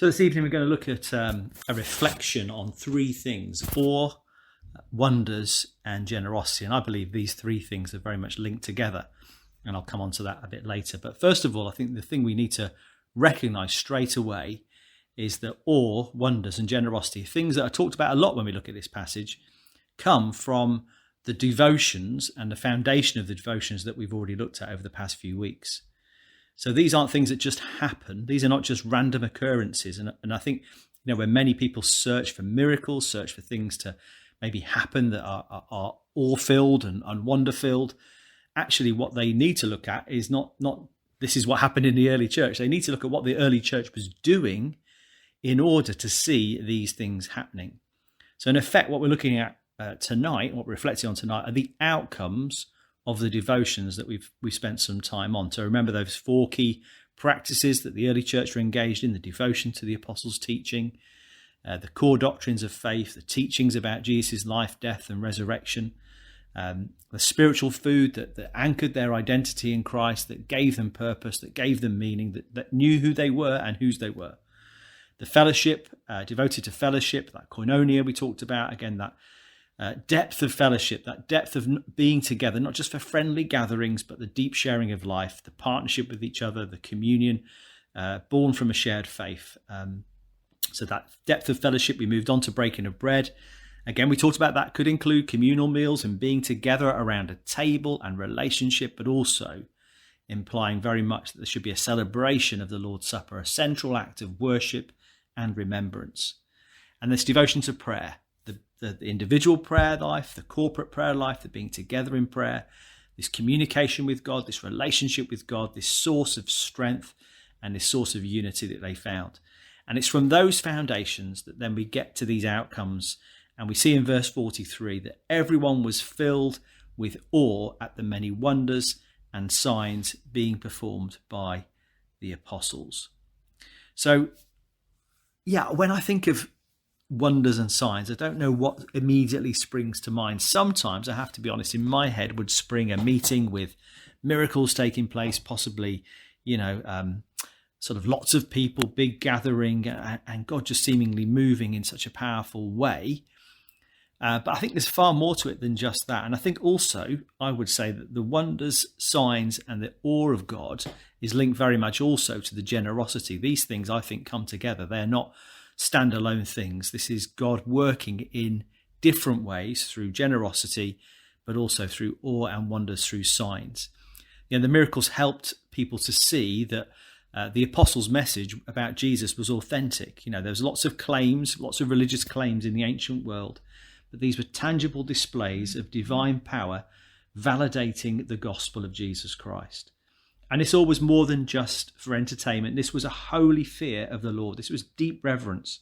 So this evening we're going to look at a reflection on three things: awe, wonders and generosity. And I believe these three things are very much linked together. And I'll come on to that a bit later. But first of all, I think the thing we need to recognize straight away is that awe, wonders and generosity, things that are talked about a lot when we look at this passage, come from the devotions and the foundation of the devotions that we've already looked at over the past few weeks. So these aren't things that just happen. These are not just random occurrences. And I think, when many people search for miracles, search for things to maybe happen that are awe-filled and wonder-filled, actually what they need to look at is not this is what happened in the early church. They need to look at what the early church was doing in order to see these things happening. So in effect, what we're looking at tonight, what we're reflecting on tonight, are the outcomes of the devotions that we've spent some time on. So remember those four key practices that the early church were engaged in: the devotion to the apostles' teaching, the core doctrines of faith, the teachings about Jesus' life, death and resurrection, the spiritual food that anchored their identity in Christ, that gave them purpose, that gave them meaning, that knew who they were and whose they were. The fellowship, devoted to fellowship, that koinonia we talked about, again, that depth of fellowship, that depth of being together, not just for friendly gatherings, but the deep sharing of life, the partnership with each other, the communion born from a shared faith. So that depth of fellowship, we moved on to breaking of bread. Again, we talked about that could include communal meals and being together around a table and relationship, but also implying very much that there should be a celebration of the Lord's Supper, a central act of worship and remembrance. And this devotion to prayer, the individual prayer life, the corporate prayer life, the being together in prayer, this communication with God, this relationship with God, this source of strength and this source of unity that they found. And it's from those foundations that then we get to these outcomes. And we see in verse 43 that everyone was filled with awe at the many wonders and signs being performed by the apostles. So, when I think of wonders and signs, I don't know what immediately springs to mind. Sometimes, I have to be honest, in my head would spring a meeting with miracles taking place, possibly, sort of lots of people, big gathering, and God just seemingly moving in such a powerful way. But I think there's far more to it than just that. And I think also, I would say that the wonders, signs, and the awe of God is linked very much also to the generosity. These things, I think, come together. They're not standalone things. This is God working in different ways through generosity, but also through awe and wonders through signs. The miracles helped people to see that the apostles' message about Jesus was authentic. There was lots of claims, lots of religious claims in the ancient world, but these were tangible displays of divine power validating the gospel of Jesus Christ. And this all was more than just for entertainment. This was a holy fear of the Lord. This was deep reverence.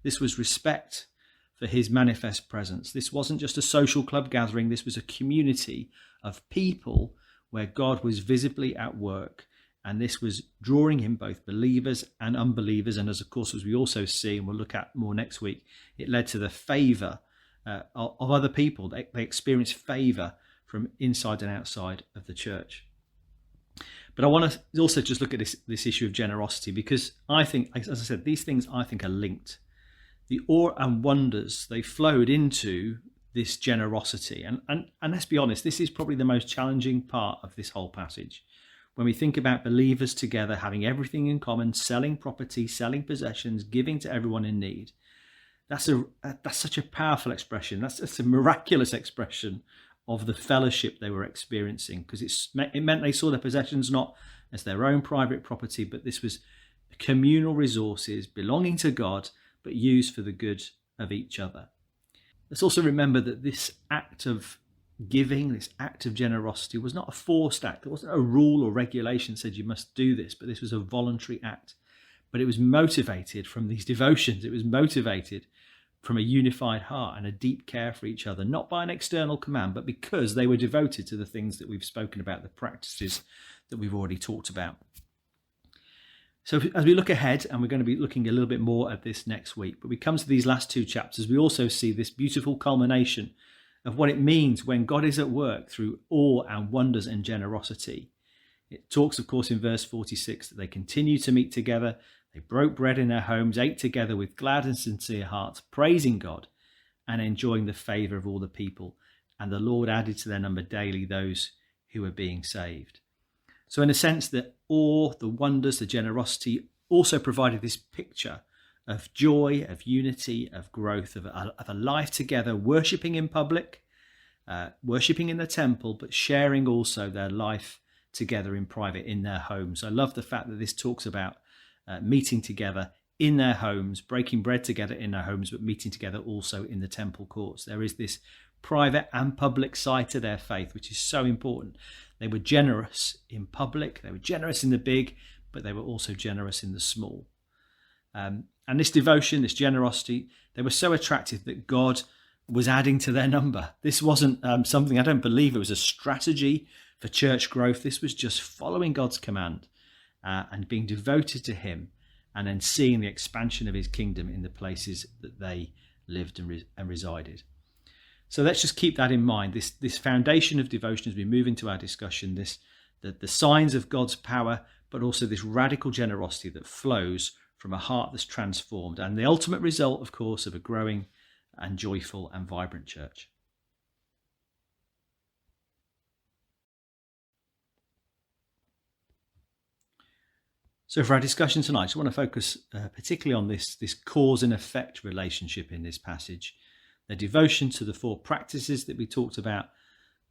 This was respect for his manifest presence. This wasn't just a social club gathering. This was a community of people where God was visibly at work. And this was drawing in both believers and unbelievers. And as we also see, and we'll look at more next week, it led to the favour of other people. They experienced favour from inside and outside of the church. But I want to also just look at this issue of generosity, because I think, as I said, these things I think are linked. The awe and wonders, they flowed into this generosity. And let's be honest, this is probably the most challenging part of this whole passage. When we think about believers together, having everything in common, selling property, selling possessions, giving to everyone in need, that's such a powerful expression. That's a miraculous expression of the fellowship they were experiencing, because it meant they saw their possessions not as their own private property, but this was communal resources belonging to God, but used for the good of each other. Let's also remember that this act of giving, this act of generosity, was not a forced act. There wasn't a rule or regulation that said you must do this, but this was a voluntary act. But it was motivated from these devotions. It was motivated from a unified heart and a deep care for each other, not by an external command, but because they were devoted to the things that we've spoken about, the practices that we've already talked about. So as we look ahead, and we're going to be looking a little bit more at this next week, but we come to these last two chapters, we also see this beautiful culmination of what it means when God is at work through awe and wonders and generosity. It talks, of course, in verse 46 that they continue to meet together, They broke bread in their homes, ate together with glad and sincere hearts, praising God and enjoying the favour of all the people. And the Lord added to their number daily those who were being saved. So in a sense, the awe, the wonders, the generosity also provided this picture of joy, of unity, of growth, of a life together, worshipping in public, worshipping in the temple, but sharing also their life together in private in their homes. I love the fact that this talks about meeting together in their homes, breaking bread together in their homes, but meeting together also in the temple courts. There is this private and public side to their faith, which is so important. They were generous in public, they were generous in the big, but they were also generous in the small. And this devotion, this generosity, they were so attractive that God was adding to their number. This wasn't something, I don't believe it was a strategy for church growth. This was just following God's command and being devoted to him, and then seeing the expansion of his kingdom in the places that they lived and resided. So let's just keep that in mind. This foundation of devotion as we move into our discussion, the signs of God's power, but also this radical generosity that flows from a heart that's transformed, and the ultimate result, of course, of a growing and joyful and vibrant church. So for our discussion tonight, I just want to focus particularly on this cause and effect relationship in this passage, the devotion to the four practices that we talked about,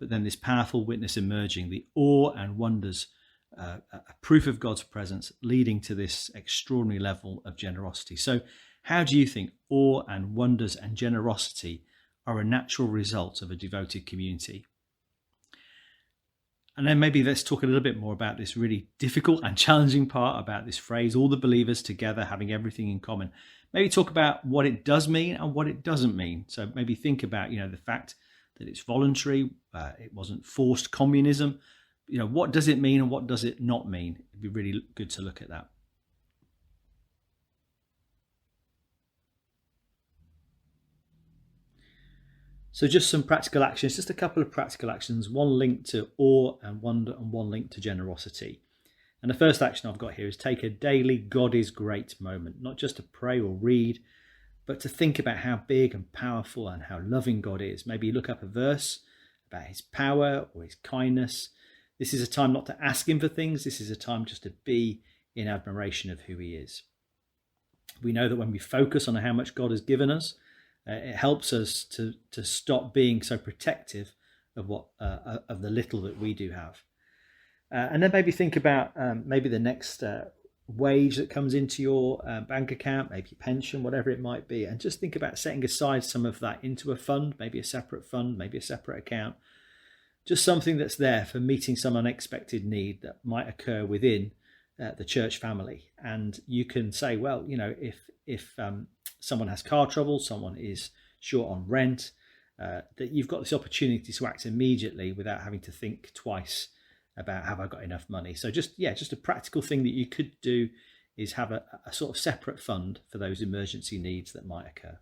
but then this powerful witness emerging, the awe and wonders, a proof of God's presence leading to this extraordinary level of generosity. So how do you think awe and wonders and generosity are a natural result of a devoted community? And then maybe let's talk a little bit more about this really difficult and challenging part about this phrase, all the believers together having everything in common. Maybe talk about what it does mean and what it doesn't mean. So maybe think about, the fact that it's voluntary, it wasn't forced communism. What does it mean and what does it not mean? It'd be really good to look at that. So just some practical actions, just a couple of practical actions, one linked to awe and wonder and one linked to generosity. And the first action I've got here is take a daily God is great moment, not just to pray or read, but to think about how big and powerful and how loving God is. Maybe look up a verse about his power or his kindness. This is a time not to ask him for things. This is a time just to be in admiration of who he is. We know that when we focus on how much God has given us, it helps us to stop being so protective of of the little that we do have. And then maybe think about maybe the next wage that comes into your bank account, maybe pension, whatever it might be, and just think about setting aside some of that into a fund, maybe a separate fund, maybe a separate account, just something that's there for meeting some unexpected need that might occur within the church family. And you can say, well, if someone has car trouble, someone is short on rent, that you've got this opportunity to act immediately without having to think twice about have I got enough money. So just a practical thing that you could do is have a sort of separate fund for those emergency needs that might occur.